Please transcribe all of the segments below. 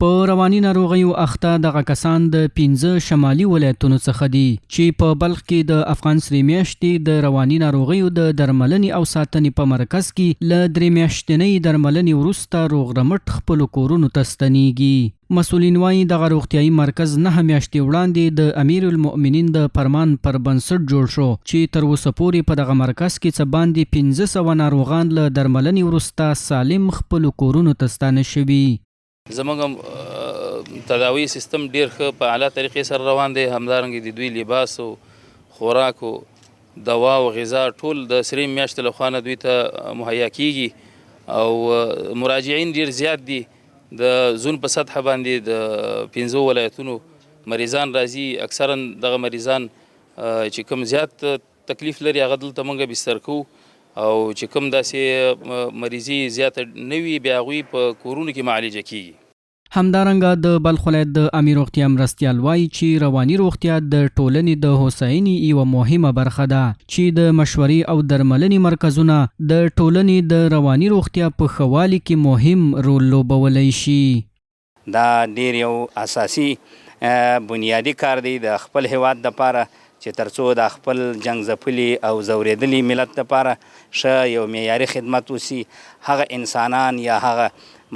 په رواني ناروغیو اخته دغه کسان د 15 شمالي ولایتونو څخه دي چې په بلخ کې د افغان سرې میاشتې د رواني ناروغیو د درملنې او ساتنې په مرکز کې له 3 میاشتنۍ درملنې وروسته روغ رمټ خپلو کورونو ته ستنېږي. مسؤلین وایي دغه روغتیایي مرکز 9 میاشتې وړاندې د امیر المؤمنین د فرمان پر بنسټ جوړ شو چې تر اوسه پورې په دغه مرکز کې څه باندې 1500 ناروغان له درملنې وروسته سالم خپلو کورونو ته ستانه شوي. زموږ تداوی سیستم ډیر ښه په اعلی طریقې سره روان دی. همدارنګه د دوی لباس او خوراک او دوا او غذا ټول د سرې میاشتې له خوا نه دوی ته مهیا کیږي او مراجعین ډیر زیات دي. د زون په سطح باندې د 15 ولایتونو مریضان راځي. اکثرا دغه مریضان چې کوم زیات تکلیف لري هغه دلته موږ بستر کوو او چې کوم داسې مریضي زیاته نه وي بیا هغوی په کورونو کې معالجه کیږي. همدارنګه د بلخ ولایت د عامې روغتیا مرستیال وایي چې رواني روغتیا د ټولنې د هوساینې یوه مهمه برخه ده چې د مشورې او درملنې مرکزونه د ټولنې د رواني روغتیا په ښه والي کې مهم رول لوبولی شي. دا ډیر یو اساسي بنیادی کار دی د خپل هیواد دپاره چې ترڅو د خپل جنگ ځپلي او ځورېدلي ملت دپاره ښه یو معیاري خدمت وسي. هغه انسانان یا هغه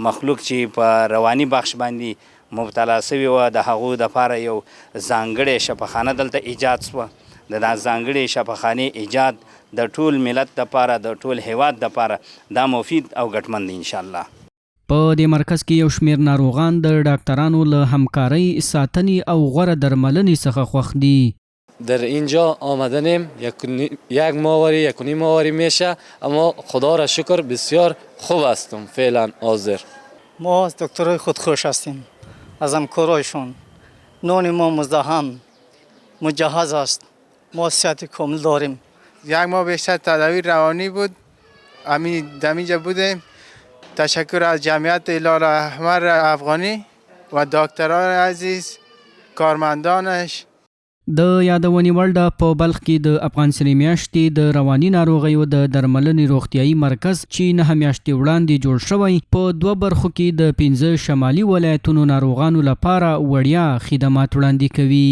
مخلوق چې په رواني بخش باندې مبتلا سوي وه د هغو دپاره یو ځانګړې شفاخانه دلته ایجاد سوه. د دا ځانګړې شفاخانې ایجاد د ټول ملت دپاره د ټول هیواد دپاره دا مفید او ګټمن دی انشاءالله. په دې مرکز کې یو شمیر ناروغان د ډاکترانو له همکارۍ ساتنې او غوره درملنې څخه خوښ دي. در اینجا آمدنیم یک ماهواری میشه اما خدا را شکر بسیار خوب هستم فعلا حاضر. ما از دکترای خود خوش هستیم از همکارایشون. نان ما مزدحم مجهز است. ما صحت کامل داریم. یک ماه بیشتر تداوی روانی بود دمیجا بودیم. تشکر از جمعیت هلال احمر افغانی و دکتران عزیز کارمندانش. د یادونې وړ ده په بلخ کې د افغان سرې میاشتې د رواني ناروغیو د درملنې روغتیایي مرکز چې 9 میاشتې وړاندې جوړ شوی په 2 برخو کې د 15 شمالي ولایتونو ناروغانو لپاره وړیا خدمات وړاندې کوي.